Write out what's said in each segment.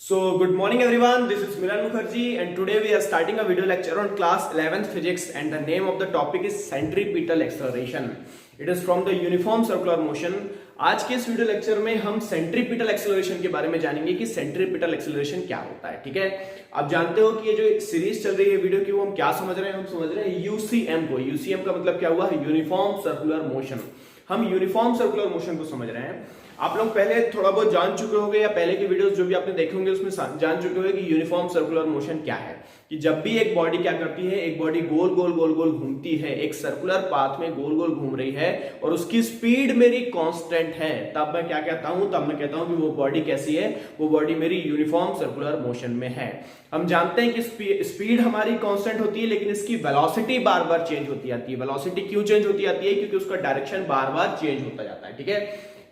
So, good morning everyone, this is Milan Mukherjee and today we are starting a video lecture on class 11th physics and the name of the topic is centripetal acceleration. It is from the uniform circular motion. आज के इस video lecture में हम centripetal acceleration के बारे में जानेंगे कि सेंट्रीपिटल एक्सेलरेशन क्या होता है। ठीक है, आप जानते हो कि ये जो सीरीज चल रही है वीडियो की वो हम क्या समझ रहे हैं, हम समझ रहे हैं यूसीएम को। यूसीएम का मतलब क्या हुआ है, यूनिफॉर्म सर्कुलर मोशन। हम यूनिफॉर्म सर्कुलर मोशन को समझ रहे हैं। आप लोग पहले थोड़ा बहुत जान चुके होंगे या पहले के वीडियोस जो भी आपने देखे होंगे उसमें जान चुके होंगे कि यूनिफॉर्म सर्कुलर मोशन क्या है। कि जब भी एक बॉडी क्या करती है, एक बॉडी गोल गोल गोल गोल घूमती है, एक सर्कुलर पाथ में गोल गोल घूम रही है और उसकी स्पीड मेरी कांस्टेंट है, तब मैं क्या कहता हूं, तब मैं कहता हूं कि वो बॉडी कैसी है, वो बॉडी मेरी यूनिफॉर्म सर्कुलर मोशन में है। हम जानते हैं कि स्पीड हमारी कांस्टेंट होती है लेकिन इसकी वेलोसिटी बार बार चेंज होती आती है। वेलोसिटी क्यों चेंज होती आती है, क्योंकि उसका डायरेक्शन बार बार चेंज होता जाता है। ठीक है,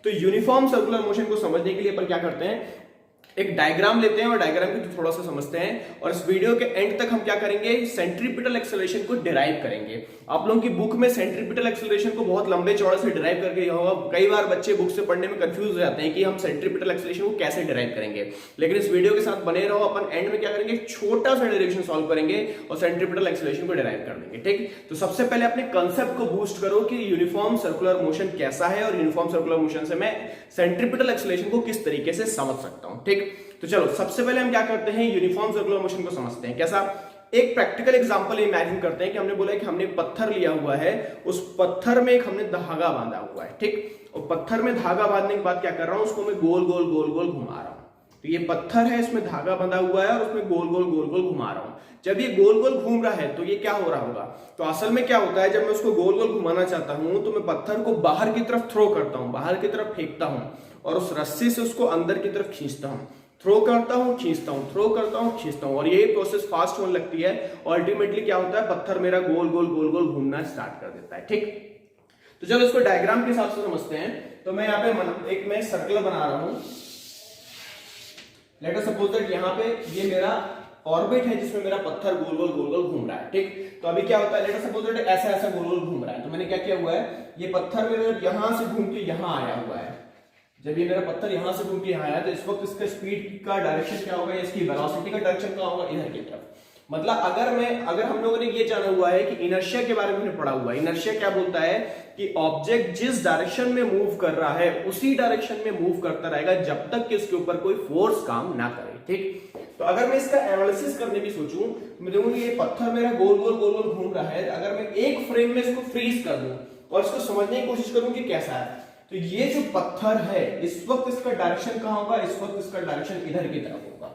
तो यूनिफॉर्म सर्कुलर मोशन को समझने के लिए अपन क्या करते हैं, एक डायग्राम लेते हैं और डायग्राम को थोड़ा सा समझते हैं और इस वीडियो के एंड तक हम क्या करेंगे, सेंट्रीपिटल एक्सेलरेशन को डिराइव करेंगे। आप लोगों की बुक में सेंट्रीपिटल एक्सेलरेशन को बहुत लंबे चौड़े से डिराइव करके होगा। कई बार बच्चे बुक से पढ़ने में कंफ्यूज हो जाते हैं कि हम सेंट्रीपिटल एक्सेलरेशन को कैसे डिराइव करेंगे, लेकिन इस वीडियो के साथ बने रहो। अपन एंड में क्या करेंगे, छोटा सा डेरिवेशन सॉल्व करेंगे और सेंट्रीपिटल एक्सेलरेशन को डिराइव कर देंगे। ठीक, तो सबसे पहले अपने कंसेप्ट को बूस्ट करो कि यूनिफॉर्म सर्कुलर मोशन कैसा है और यूनिफॉर्म सर्कुलर मोशन से मैं सेंट्रीपिटल एक्सेलरेशन को किस तरीके से समझ सकता हूं। ठीक, तो चलो सबसे पहले हम क्या करते हैं, यूनिफॉर्म सर्कुलर मोशन को समझते हैं। कैसा, एक प्रैक्टिकल एग्जांपल इमेजिन करते हैं कि हमने बोला है कि हमने एक पत्थर लिया हुआ है, उस पत्थर में एक हमने धागा बांधा हुआ है। ठीक, और पत्थर में धागा बांधने के बाद क्या कर रहा हूं, उसको मैं गोल गोल गोल गोल घुमा रहा हूं। तो ये पत्थर है, इसमें धागा बंधा हुआ है और उसमें गोल गोल गोल गोल घुमा रहा हूं। जब ये गोल गोल घूम रहा है तो ये क्या हो रहा होगा, तो असल में क्या होता है, जब मैं उसको गोल गोल घुमाना चाहता हूं तो मैं पत्थर को बाहर की तरफ थ्रो करता हूं, बाहर की तरफ फेंकता हूं और उस रस्सी से उसको अंदर की तरफ खींचता हूं। थ्रो करता हूं, खींचता हूं, थ्रो करता हूं, खींचता हूं और यही प्रोसेस फास्ट होने लगती है और अल्टीमेटली क्या होता है, पत्थर मेरा गोल गोल गोल गोल घूमना स्टार्ट कर देता है। ठीक, तो जब इसको डायग्राम के हिसाब से समझते हैं तो मैं यहाँ पे एक मैं सर्कल बना रहा हूं। लेट अस सपोज दैट यहाँ पे ये मेरा ऑर्बिट है जिसमें मेरा पत्थर गोल गोल गोल गोल घूम रहा है। ठीक, तो अभी क्या होता है, लेट अस सपोज दैट ऐसा ऐसा गोल गोल घूम रहा है। तो मैंने क्या किया हुआ है, ये पत्थर मेरा यहां से घूम के यहां आया हुआ है। जब ये मेरा पत्थर यहां से घूम के यहां आया तो इस वक्त इसका स्पीड का डायरेक्शन क्या होगा, इसकी वेलोसिटी का डायरेक्शन क्या होगा, इधर की तरफ। मतलब अगर हम लोगों ने ये जाना हुआ है कि इनर्शिया के बारे में पढ़ा हुआ है। इनर्शिया क्या बोलता है कि ऑब्जेक्ट जिस डायरेक्शन में मूव कर रहा है उसी डायरेक्शन में मूव करता रहेगा जब तक कि उसके ऊपर कोई फोर्स काम ना करे। ठीक, तो अगर मैं इसका एनालिसिस करने की सोचूं, मैं देखूं कि ये पत्थर मेरा गोल गोल गोल गोल घूम रहा है, अगर मैं एक फ्रेम में इसको फ्रीज कर दूं और इसको समझने की कोशिश करूं कि कैसा है, तो ये जो पत्थर है इस वक्त इसका डायरेक्शन कहां होगा, इस वक्त इसका डायरेक्शन इधर की तरफ होगा।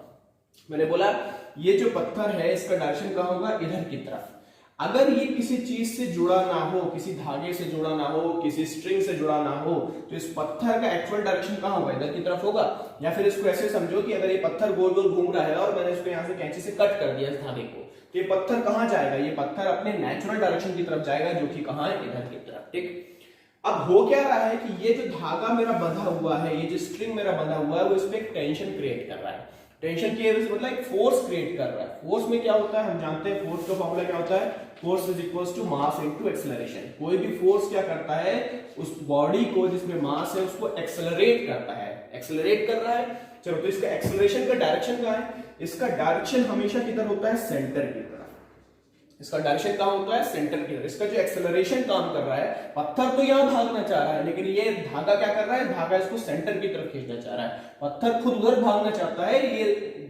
मैंने बोला ये जो पत्थर है इसका डायरेक्शन कहां होगा, इधर की तरफ। अगर ये किसी चीज से जुड़ा ना हो, किसी धागे से जुड़ा ना हो, किसी स्ट्रिंग से जुड़ा ना हो, तो इस पत्थर का एक्चुअल डायरेक्शन कहां होगा, इधर की तरफ होगा। या फिर इसको ऐसे समझो कि अगर ये पत्थर गोल गोल घूम रहा है और मैंने इसको यहां से कैंची से कट कर दिया इस धागे को, तो ये पत्थर कहां जाएगा, ये पत्थर अपने नेचुरल डायरेक्शन की तरफ जाएगा जो कि कहां है, इधर की तरफ। ठीक, अब हो क्या रहा है कि ये जो धागा मेरा बंधा हुआ है, ये जो स्ट्रिंग मेरा बंधा हुआ है, वो इसमें एक टेंशन क्रिएट कर रहा है। टेंशन की मतलब एक फोर्स क्रिएट कर रहा है। फोर्स में क्या होता है, हम जानते हैं फोर्स का फॉर्मूला क्या होता है, force is equals to mass into acceleration. कोई भी फोर्स क्या करता है, उस बॉडी को जिसमें मास है उसको एक्सेलरेट करता है, एक्सेलरेट कर रहा है। चलो, तो इसका एक्सेलरेशन का डायरेक्शन क्या है, इसका डायरेक्शन हमेशा किधर होता है, सेंटर की तरफ। इसका डायरेक्शन कहां होता है, सेंटर की तरफ। इसका जो एक्सेलरेशन काम कर रहा है, पत्थर तो यहां भागना चाह रहा है लेकिन ये धागा क्या कर रहा है, धागा इसको सेंटर की तरफ खींचना चाह रहा है। पत्थर खुद उधर भागना चाहता है, ये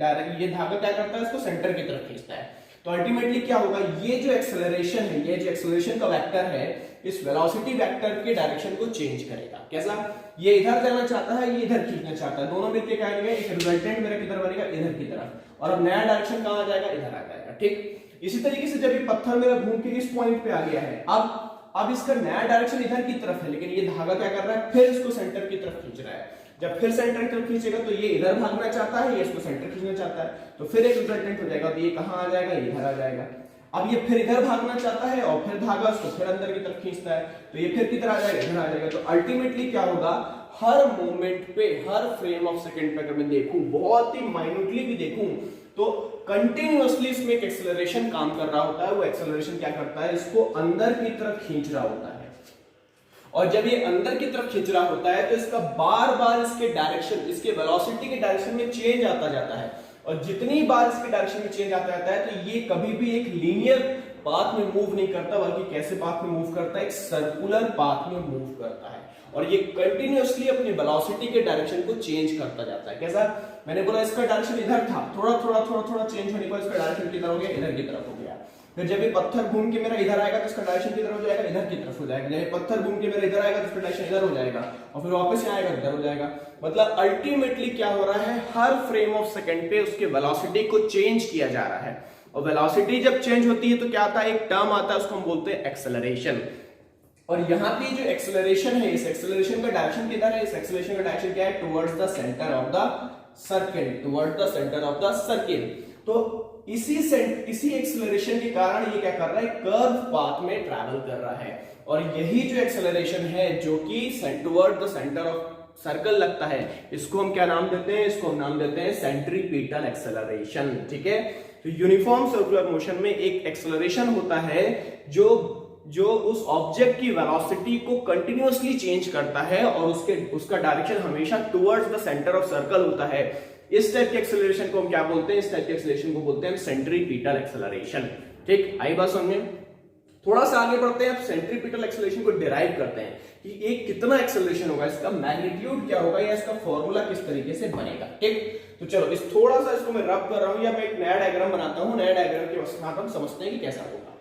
धागा क्या करता है, इसको सेंटर की तरफ खींचता है। तो अल्टीमेटली क्या होगा, ये जो एक्सेलरेशन है, ये जो एक्सेलरेशन का वेक्टर है, इस वेलोसिटी वेक्टर के डायरेक्शन को चेंज करेगा। कैसा, ये इधर जाना चाहता है, ये इधर खींचना चाहता है, दोनों मिलकर क्या करेंगे, एक रिजल्टेंट मेरा किधर बनेगा, इधर की तरफ, और अब नया डायरेक्शन कहां आ जाएगा, इधर आ जाएगा। ठीक, इसी तरीके से जब ये पत्थर मेरा घूम के इस पॉइंट पे आ गया है, अब इसका नया डायरेक्शन इधर की तरफ है, लेकिन ये धागा क्या कर रहा है, फिर इसको सेंटर की तरफ खींच रहा है। जब फिर सेंटर की तरफ खींचेगा तो ये इधर भागना चाहता है, ये इसको सेंटर खींचना चाहता है, तो फिर एक रिजल्टेंट हो जाएगा, तो ये कहां आ जाएगा, ये इधर आ जाएगा। अब ये फिर इधर भागना चाहता है और फिर धागा उसको फिर अंदर की तरफ खींचता है, तो ये फिर किधर आ जाएगा, इधर आ जाएगा। तो अल्टीमेटली क्या होगा, हर मोमेंट पे, हर फ्रेम ऑफ सेकंड पे अगर मैं देखूं, बहुत ही माइन्यूटली भी देखूं, तो कंटिन्यूअसली इसमें एक एक्सेलरेशन काम कर रहा होता है। वो एक्सेलरेशन क्या करता है, इसको अंदर की तरफ खींच रहा होता है। और जब ये अंदर की तरफ खिंच रहा होता है तो इसका बार बार इसके डायरेक्शन, इसके वेलोसिटी के डायरेक्शन में चेंज आता जाता है, और जितनी बार इसके डायरेक्शन में चेंज आता जाता है तो ये कभी भी एक लीनियर पाथ में मूव नहीं करता, बल्कि कैसे पाथ में मूव करता है, एक सर्कुलर पाथ में मूव करता है, और ये कंटिन्यूअसली अपनी वेलोसिटी के डायरेक्शन को चेंज करता जाता है। कैसा, मैंने बोला इसका डायरेक्शन इधर था, थोड़ा थोड़ा थोड़ा थोड़ा चेंज होने पर इसका डायरेक्शन किधर हो गया, इधर की तरफ हो गया। फिर जब ये पत्थर घूम के मेरा इधर आएगा तो इसका डायरेक्शन किधर हो जाएगा, इधर की तरफ हो जाएगा। जब ये पत्थर घूम के मेरा इधर आएगा तो इसका डायरेक्शन इधर हो जाएगा, और फिर वापस यहाँ आएगा इधर हो जाएगा। मतलब अल्टीमेटली क्या हो रहा है, हर फ्रेम ऑफ सेकंड पे उसके वेलोसिटी को चेंज किया जा रहा है, और वेलोसिटी जब चेंज होती है तो क्या आता है, एक टर्म आता है, उसको हम बोलते हैं एक्सेलरेशन। और यहाँ पे जो एक्सेलरेशन है, इस एक्सेलरेशन का डायरेक्शन किधर है, इस एक्सेलरेशन का डायरेक्शन क्या है, towards the centre of the circle, towards the centre of the circle. तो इसी एक्सेलरेशन के कारण ये क्या कर रहा है, कर्व पाथ में ट्रैवल कर रहा है, और यही जो एक्सेलरेशन है जो कि toward the centre of circle लगता है, इसको हम क्या नाम देते हैं, इसको हम नाम देते हैं सेंट्रीपिटल एक्सेलरेशन। ठीक है, तो यूनिफॉर्म सर्कुलर मोशन में एक एक्सेलरेशन होता है जो उस ऑब्जेक्ट की वेलोसिटी को कंटिन्यूअसली चेंज करता है, और उसका डायरेक्शन हमेशा towards the centre of circle होता है। इस टाइप के एक्सेलरेशन को हम क्या बोलते हैं, इस टाइप के एक्सेलरेशन को बोलते हैं सेंट्रीपिटल एक्सेलरेशन। ठीक, आई बात समझ में। थोड़ा सा आगे बढ़ते हैं, अब सेंट्रीपिटल एक्सेलरेशन को डिराइव करते हैं कि एक कितना एक्सेलरेशन होगा, इसका मैग्नीट्यूड क्या होगा, या इसका फॉर्मूला किस तरीके से बनेगा। ठीक, तो चलो इस थोड़ा सा इसको मैं रब कर रहा हूं, या मैं एक नया डायग्राम बनाता हूं, नया डायग्राम के साथ हम समझते हैं कि कैसा होगा।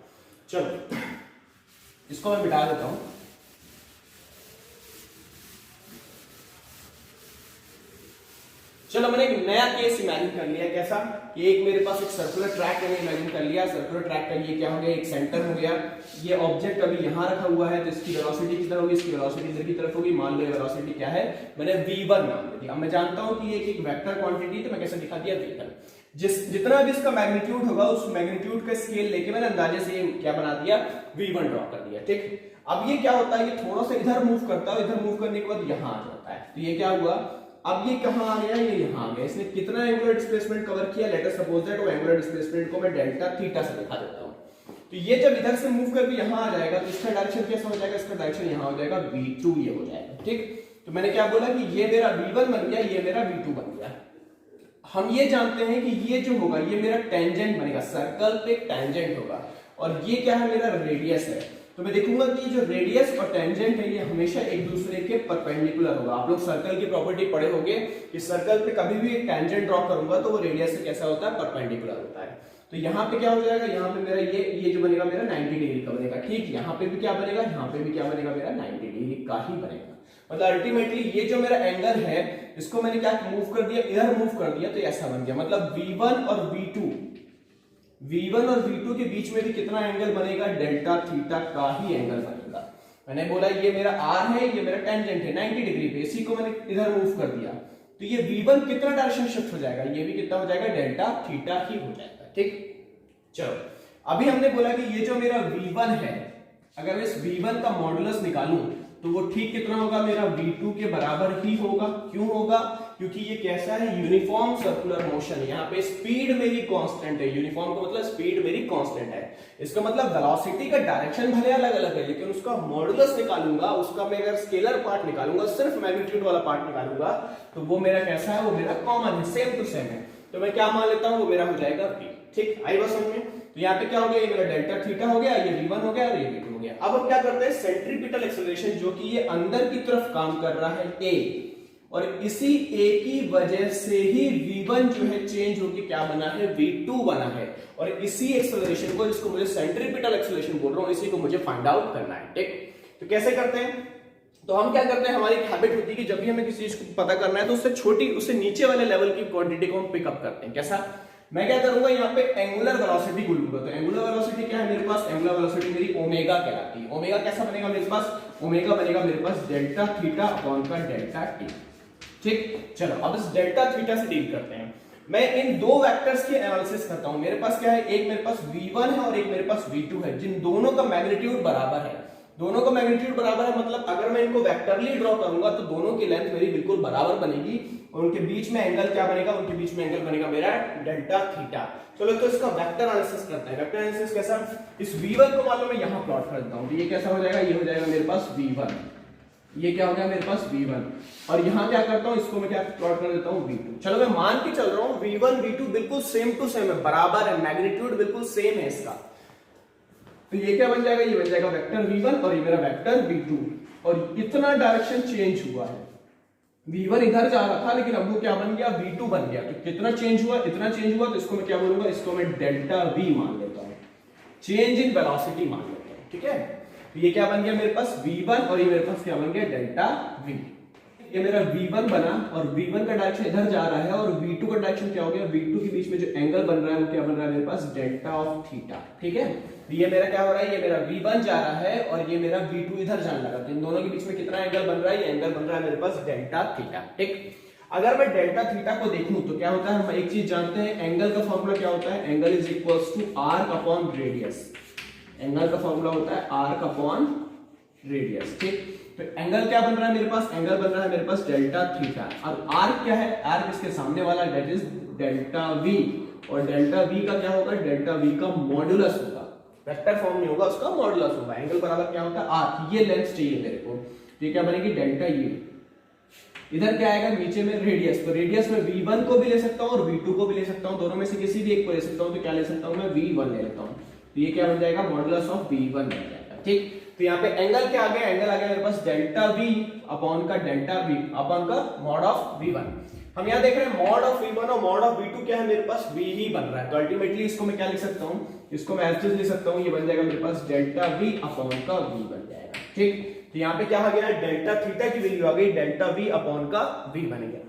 चलो इसको मैं मिटा देता हूं। चलो मैंने एक नया केस इमेजिन कर लिया, कैसा कि एक मेरे पास एक सर्कुलर ट्रैक मैंने इमेजिन कर लिया। सर्कुलर ट्रैक का ये क्या हो गया, एक सेंटर हो गया। ये ऑब्जेक्ट अभी यहाँ रखा हुआ है, तो इसकी वेलोसिटी किधर होगी, इसकी वेलोसिटी इधर की तरफ होगी। मान लो वेलोसिटी क्या है, मैंने v1 नाम दे दिया। अब मैं जानता हूं कि ये एक वेक्टर क्वांटिटी, तो मैं कैसे दिखा दिया, v1। जितना भी इसका मैग्नीट्यूड होगा, उस मैग्नीट्यूड का स्केल लेके मैंने अंदाजे से क्या बना दिया, v1 ड्रॉ कर दिया। ठीक, अब ये क्या होता है, ये थोड़ा सा इधर मूव करता है, इधर मूव करने के बाद यहाँ आ जाता है। तो ये क्या हुआ, अब ये कहां आ गया, ये यहां आ गया। इसने कितना एंगुलर डिस्प्लेसमेंट कवर किया, लेट अस सपोज दैट वो एंगुलर डिस्प्लेसमेंट को मैं डेल्टा थीटा से दिखा देता हूं। तो ये जब इधर से मूव करके यहां आ जाएगा तो इसका डायरेक्शन कैसा हो जाएगा, इसका डायरेक्शन यहां हो जाएगा, v2 ये हो जाएगा। ठीक, तो मैंने क्या बोला कि ये मेरा v1 बन गया, ये मेरा v2 बन गया। हम ये जानते हैं कि ये जो होगा, ये मेरा टेंजेंट बनेगा, सर्कल पे टेंजेंट होगा, और ये क्या है, मेरा रेडियस है। तो मैं देखूंगा कि जो रेडियस और टेंजेंट है, ये हमेशा एक दूसरे के परपेंडिकुलर होगा। आप लोग सर्कल की प्रॉपर्टी पढ़े होंगे कि सर्कल पे कभी भी एक टेंजेंट ड्रॉ करूंगा तो वो रेडियस से कैसा होता है, परपेंडिकुलर होता है। तो यहाँ पे क्या हो जाएगा, यहाँ पे मेरा ये जो बनेगा मेरा 90 डिग्री का बनेगा। ठीक, यहाँ पे भी क्या बनेगा, यहाँ पे भी क्या बनेगा, मेरा 90 डिग्री का ही बनेगा। मतलब अल्टीमेटली ये जो मेरा एंगल है, इसको मैंने क्या मूव कर दिया, इधर मूव कर दिया, तो ऐसा बन गया। मतलब v1 और v2 के बीच में भी कितना एंगल बनेगा, डेल्टा थीटा का ही एंगल बनेगा। मैंने बोला ये मेरा r है, ये मेरा टेंजेंट है 90 डिग्री पे, इसी को मैंने इधर मूव कर दिया, तो ये v1 कितना डायरेक्शन शिफ्ट हो जाएगा, ये भी कितना हो जाएगा, डेल्टा थीटा ही हो जाएगा। ठीक, चलो अभी हमने बोला कि ये जो मेरा v1 है, अगर मैं इस v1 का मॉडुलस निकालूं तो वो ठीक कितना होगा, मेरा v2 के बराबर ही होगा। क्यों होगा, क्योंकि ये कैसा है, यूनिफॉर्म सर्कुलर मोशन। यहाँ पे स्पीड मेरी कांस्टेंट है, यूनिफॉर्म का मतलब स्पीड मेरी कांस्टेंट है। इसका मतलब वेलोसिटी का डायरेक्शन भले अलग अलग है, लेकिन उसका मॉडुलस निकालूंगा, उसका मैं अगर स्केलर पार्ट निकालूंगा, सिर्फ मैग्नीट्यूड वाला पार्ट निकालूंगा, तो वो मेरा कैसा है, वो मेरा कॉमन है, सेम टू सेम है। तो मैं क्या मान लेता हूं, वो मेरा हो जाएगा v। ठीक, आई बात समझ में। तो यहाँ पे क्या हो गया, ये मेरा डेल्टा थीटा हो गया, ये v1 हो गया और ये v2 हो गया। अब हम क्या करते हैं, सेंट्रीपिटल एक्सेलरेशन, जो कि ये अंदर की तरफ काम कर रहा है a, और इसी a की वजह से ही v1 जो है चेंज होकर क्या बना है, v2 बना है। और इसी एक्सेलरेशन को, जिसको मुझे सेंट्रीपिटल एक्सेलरेशन बोल रहा हूं, इसी को मुझे फाइंड आउट करना है। ठीक, तो कैसे करते हैं, तो हम क्या करते हैं, हमारी एक हैबिट होती है कि जब भी हमें किसी चीज को पता करना है तो उससे छोटी, उससे नीचे वाले लेवल की क्वांटिटी को हम पिकअप करते हैं। कैसा, मैं क्या करूंगा, यहाँ पे एंगुलर वेलोसिटी को लूंगा। तो एंगुलर वेलोसिटी क्या है मेरे पास, एंगुलर वेलोसिटी मेरी ओमेगा कहलाती है। ओमेगा कैसा बनेगा मेरे पास, ओमेगा बनेगा मेरे पास डेल्टा थीटा अपॉन का डेल्टा टी। ठीक, चलो अब इस डेल्टा थीटा से डील करते हैं। मैं इन दो वेक्टर्स की एनालिसिस करता हूं। मेरे पास क्या है, एक मेरे पास v1 है और एक मेरे पास v2 है, जिन दोनों का मैग्नीट्यूड बराबर है। दोनों का मैग्नीट्यूड बराबर है मतलब अगर मैं इनको वेक्टरली ड्रॉ करूंगा तो दोनों की लेंथ मेरी बिल्कुल बराबर बनेगी, और उनके बीच में एंगल क्या बनेगा, उनके बीच में एंगल बनेगा मेरा डेल्टा थीटा। चलो तो इसका वेक्टर एनालिसिस करते हैं। वेक्टर एनालिसिस कैसा, इस v1 को मान लो मैं यहां प्लॉट कर देता हूं, तो ये कैसा हो जाएगा, ये हो जाएगा मेरे पास v1, ये क्या हो गया मेरे पास V1 और यहाँ क्या करता हूँ इसको मैं क्या प्लॉट कर देता हूँ V2। चलो मैं मान के चल रहा हूँ V1 V2 बिल्कुल सेम टू सेम है, बराबर है, मैग्नीट्यूड बिल्कुल सेम है इसका। तो ये क्या बन जाएगा, ये बन जाएगा वेक्टर V1 और ये मेरा वेक्टर V2। और इतना डायरेक्शन चेंज हुआ है, V1 इधर जा रहा था लेकिन अब वो क्या बन गया, V2 बन गया। तो कितना चेंज हुआ, इतना चेंज हुआ, तो इसको मैं क्या बोलूंगा, इसको मैं डेल्टा V मान लेता हूँ, चेंज इन वेलोसिटी मान लेता हूँ, ठीक है। तो ये क्या बन गया मेरे पास V1 और ये मेरे पास क्या बन गया डेल्टा V। ये मेरा V1 बना और V1 का डायरेक्शन इधर जा रहा है और V2 का डायरेक्शन क्या हो गया, V2 के बीच में जो एंगल बन रहा है वो क्या बन रहा है मेरे पास डेल्टा ऑफ थीटा, ठीक है। तो ये मेरा क्या हो रहा है, ये मेरा V1 जा रहा है और ये मेरा V2 इधर जाने लगा। तो इन दोनों के बीच में कितना एंगल बन रहा है, ये एंगल बन रहा है मेरे पास डेल्टा थीटा, ठीक। अगर मैं डेल्टा थीटा को देखूं तो क्या होता है, हम एक चीज जानते हैं, एंगल का फॉर्मूला क्या होता है, angle is equals to arc upon radius. Angle का फॉर्मूला होता है आर्क अपॉन रेडियस, ठीक। तो एंगल क्या बन रहा है मेरे पास, एंगल बन रहा है मेरे पास डेल्टा थीटा और आर्क क्या है, आर्क इसके सामने वाला दैट इज डेल्टा V और डेल्टा V का क्या होगा, डेल्टा V का मॉड्यूलस होगा, वेक्टर फॉर्म नहीं होगा, उसका मॉड्यूलस होगा। एंगल बराबर क्या होता है आर्क, ये लेंथ चाहिए मेरे को, तो ये क्या बनेगी डेल्टा ये। इधर क्या आएगा नीचे में रेडियस, तो रेडियस में V1 को भी ले सकता हूं और V2 को भी ले सकता हूं, दोनों में से किसी भी एक को ले सकता हूं। तो क्या ले सकता हूं मैं, V1 ले लेता हूं। तो ये क्या बन जाएगा, मॉडुलस ऑफ V1 बन जाएगा, ठीक। तो यहाँ पे एंगल क्या आ गया, एंगल आ गया मेरे पास डेल्टा V अपॉन का डेल्टा V अपॉन का मॉड ऑफ V1। हम यहाँ देख रहे हैं मॉड ऑफ V1 और मॉड ऑफ V2 क्या है मेरे पास V ही बन रहा है। तो अल्टीमेटली इसको मैं क्या लिख सकता हूँ, इसको मैं एज लिख सकता हूँ, ये बन जाएगा मेरे पास डेल्टा V अपॉन का V बन जाएगा, ठीक। तो यहाँ पे क्या आ गया, डेल्टा थीटा की वैल्यू आ गई डेल्टा V अपॉन का V बन गया।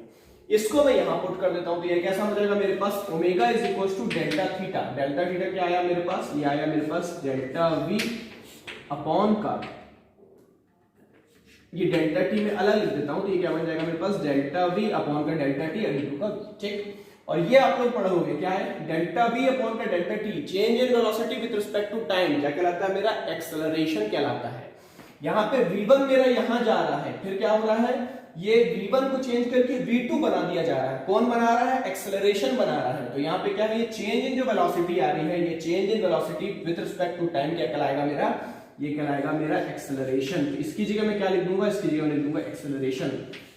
इसको मैं यहां पुट कर देता हूं, तो ये कैसा हो जाएगा मेरे पास, omega is equals to delta theta. Delta theta क्या आया मेरे पास, ये आया मेरे पास डेल्टा V अपॉन का, ये डेल्टा t में अलग लिख देता हूं, तो ये क्या बन जाएगा मेरे पास डेल्टा V अपॉन का डेल्टा t इंटू का V, ठीक। और ये आप लोग पढ़ोगे क्या है, डेल्टा V अपॉन का delta t change in velocity with respect to time क्या कहलाता है, मेरा एक्सेलरेशन कहलाता है। यहाँ पे V1 मेरा यहां जा रहा है, फिर क्या हो रहा है, ये V1 को चेंज करके V2 बना दिया जा रहा है। कौन बना रहा है, एक्सेलरेशन बना रहा है। तो यहाँ पे क्या है, ये चेंज इन जो वेलोसिटी आ रही है, ये change in velocity with respect to time क्या कहलाएगा मेरा, ये कहलाएगा मेरा एक्सेलरेशन। तो इसकी जगह मैं क्या लिख दूंगा, इसकी जगह मैं लिख दूंगा एक्सेलरेशन।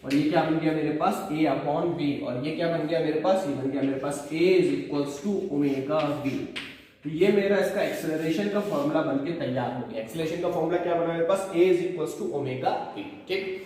और ये क्या बन गया मेरे पास A अपॉन V, और ये क्या बन गया मेरे पास, ये बन गया मेरे पास A is equals to omega V। तो ये मेरा इसका एक्सेलरेशन का फॉर्मूला बनके तैयार हो गया। एक्सेलरेशन का फॉर्मूला क्या बना मेरे पास, A is equals to omega V, ठीक।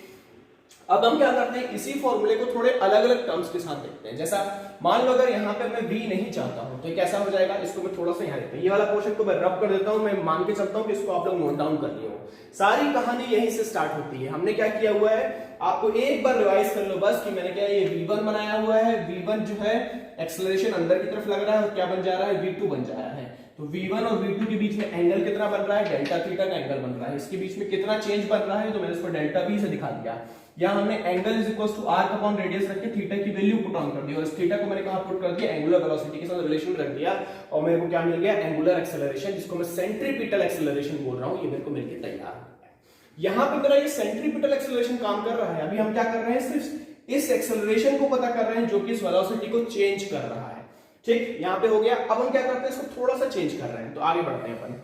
अब हम क्या करते हैं, इसी फॉर्मूले को थोड़े अलग अलग टर्म्स के साथ देखते हैं। जैसा मान लो अगर यहाँ पे मैं V नहीं चाहता हूं तो कैसा हो जाएगा, इसको मैं थोड़ा सा यहाँ देखते हैं, ये वाला पोर्शन को मैं रब कर देता हूं, मैं मान के चलता हूं कि इसको आप लोग नोट डाउन कर लिए हो। सारी कहानी यहीं से स्टार्ट होती है। हमने क्या किया हुआ है, आपको एक बार रिवाइज कर लो बस कि मैंने क्या ये V1 बनाया हुआ है, V1 जो है एक्सेलरेशन अंदर की तरफ लग रहा है और क्या बन जा रहा है, V2 बन जा रहा है। तो V1 और V2 के बीच में एंगल कितना बन रहा है, डेल्टा थीटा का एंगल बन रहा है। इसके बीच में कितना चेंज बन रहा है, तो मैंने इसको डेल्टा V से दिखा दिया। यहाँ हमने angle is equals to arc upon radius रख के थीटा की वैल्यू पुट ऑन कर दी और इस थीटा को मैंने कहां पुट कर दिया, एंगुलर वेलोसिटी के साथ रिलेशन रख दिया और मेरे को क्या मिल गया, एंगुलर एक्सेलरेशन, जिसको मैं सेंट्रीपिटल एक्सेलरेशन बोल रहा हूं। ये मेरे को मिलके तैयार हो गया। यहाँ पे मेरा ये सेंट्रीपिटल एक्सेलरेशन काम कर रहा है। अभी हम क्या कर रहे हैं, सिर्फ इस एक्सेलरेशन को पता कर रहे हैं जो कि इस वेलोसिटी को चेंज कर रहा है, ठीक। यहाँ पे हो गया। अब हम क्या करते हैं, इसको थोड़ा सा चेंज कर रहे हैं, तो आगे बढ़ते हैं अपन।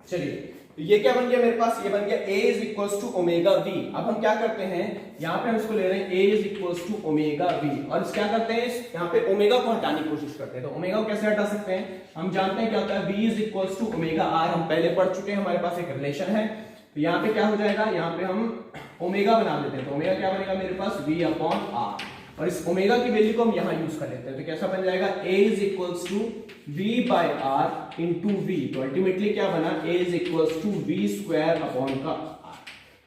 चलिए, तो ये क्या बन गया मेरे पास, ये बन गया A is equals to omega V। अब हम क्या करते हैं, यहाँ पे हम इसको ले रहे हैं A is equals to omega V और क्या करते हैं, यहाँ पे ओमेगा को हटाने की कोशिश करते हैं। तो ओमेगा को कैसे हटा सकते हैं, हम जानते हैं क्या होता है, V is equals to omega R, हम पहले पढ़ चुके हैं, हमारे पास एक रिलेशन है। तो यहाँ पे क्या हो जाएगा, यहाँ पे हम ओमेगा बना देते हैं। तो ओमेगा क्या बनेगा मेरे पास, V अपॉन R, और इस ओमेगा की वैल्यू को हम यहाँ यूज कर लेते हैं। तो कैसा बन जाएगा, A is equals to V by R into V। तो अल्टीमेटली क्या बना, A is equals to V square upon का R।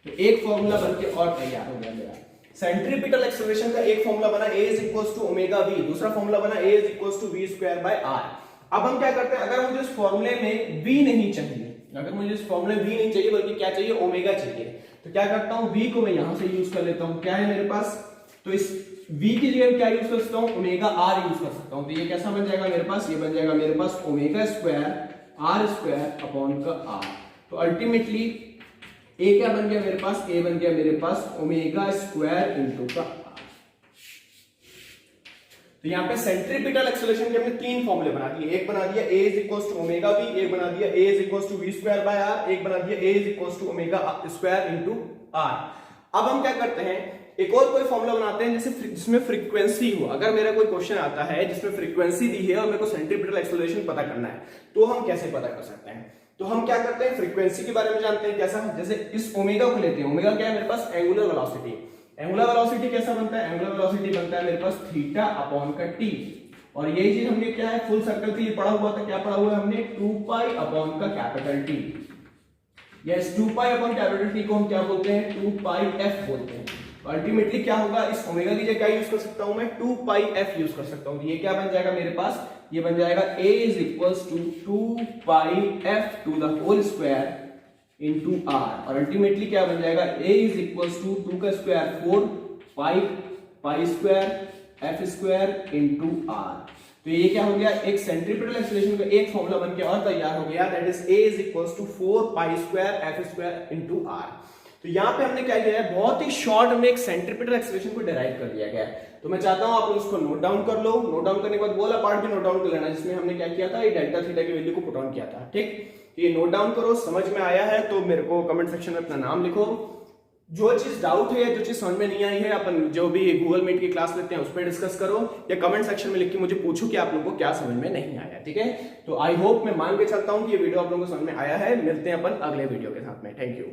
तो एक फॉर्मूला बनके और तैयार हो गया मेरा। सेंट्रीपिटल एक्सेलरेशन का एक फॉर्मूला बना A is equals to omega V, दूसरा फॉर्मूला बना A is equals to V square by R। अब हम क्या करते हैं, अगर मुझे इस फॉर्मूले में V नहीं चाहिए, अगर मुझे इस फॉर्मूले में V नहीं चाहिए बल्कि क्या चाहिए, ओमेगा चाहिए, तो क्या करता हूं, V को मैं यहां से यूज कर लेता हूं। क्या है मेरे पास, तो इस V की जगह क्या यूज कर सकता हूं, ओमेगा R यूज कर सकता हूं। तो ये कैसा बन जाएगा मेरे पास, ये बन जाएगा मेरे पास omega square R square upon का R। तो अल्टीमेटली A क्या बन गया मेरे पास, A बन गया मेरे पास ओमेगा स्क्वायर इंटू का R। तो यहाँ पे सेंट्रीपिटल एक्सेलरेशन के हमने 3 फॉर्मूले बना दिए, एक बना दिया a is equals to omega v, एक बना दिया a is equals to v square by r, एक बना दिया a is equals to omega square into r। अब हम क्या करते हैं, एक और कोई फॉर्मूला बनाते हैं जिसमें फ्रीक्वेंसी हो। अगर मेरा कोई क्वेश्चन आता है जिसमें फ्रीक्वेंसी दी है और मेरे को सेंट्रीपिटल एक्सेलरेशन पता करना है, तो हम कैसे पता कर सकते हैं? तो हम क्या करते हैं, फ्रीक्वेंसी के बारे में जानते हैं। कैसा? जैसे इस ओमेगा को लेते हैं, ओमेगा क्या है मेरे पास, एंगुलर वेलोसिटी। एंगुलर वेलोसिटी कैसा बनता है, एंगुलर वेलोसिटी बनता है मेरे पास थीटा अपॉन का टी, और यही चीज हमने क्या है फुल सर्कल के लिए पढ़ा हुआ था, क्या पढ़ा हुआ है हमने, 2 पाई अपॉन का capital T. Yes, 2 pi upon capital T को हम क्या बोलते हैं, 2 पाई एफ बोलते हैं। अल्टीमेटली क्या होगा, इस ओमेगा की जगह यूज कर सकता हूं मैं, 2 पाई एफ यूज कर सकता हूं। ये क्या बन जाएगा मेरे पास, ये बन जाएगा a is equals to 2 pi F to the whole square into r, और अल्टीमेटली क्या बन जाएगा, a इज इक्वल्स टू 2 का square 4 pi square F square into r। तो ये क्या हो गया, एक सेंट्रीपिटल एक्सेलरेशन का एक फॉर्मूला बनके और तैयार हो गया, that is a is equals to 4 pi square F square into r। तो यहाँ पे हमने क्या किया है, बहुत ही शॉर्ट हमने एक सेंट्रीपिटल एक्सेलरेशन को डिराइव कर दिया गया है। तो मैं चाहता हूं आप लोग उसको नोट डाउन कर लो। नोट डाउन करने के बाद बोला पार्ट भी नोट डाउन कर लेना, जिसमें हमने क्या किया था, ये डेल्टा थीटा की वैल्यू को पुट ऑन किया था। ठीक, ये नोट डाउन करो, समझ में आया है तो मेरे को कमेंट सेक्शन में अपना नाम लिखो। जो चीज डाउट है, जो चीज समझ में नहीं आई है, अपन जो भी गूगल मीट की क्लास लेते हैं उस पर डिस्कस करो, या कमेंट सेक्शन में लिख के मुझे पूछो कि आप लोगों को क्या समझ में नहीं आया। ठीक है, तो आई होप, मैं मान के चलता हूं कि ये वीडियो आप लोगों को समझ में आया है। मिलते हैं अपन अगले वीडियो के साथ में। Thank you.